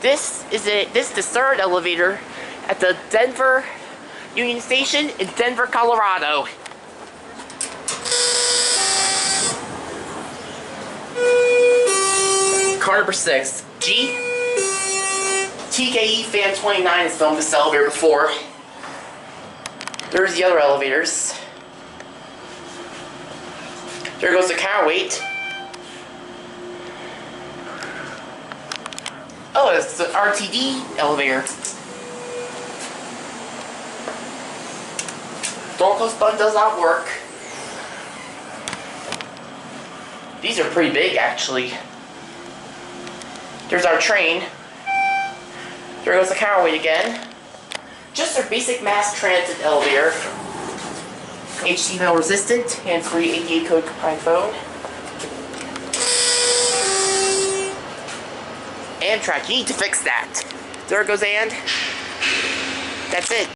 This is the third elevator at the Denver Union Station in Denver, Colorado. Car number 6, G. TKE Fan 29 has filmed this elevator before. There's the other elevators. There goes the counterweight. Oh, it's the RTD elevator. Door close button does not work. These are pretty big, actually. There's our train. There goes the counterweight again. Just a basic mass transit elevator. HTML resistant, hands-free 88 code compliant phone. Amtrak, you need to fix that. There goes and. That's it.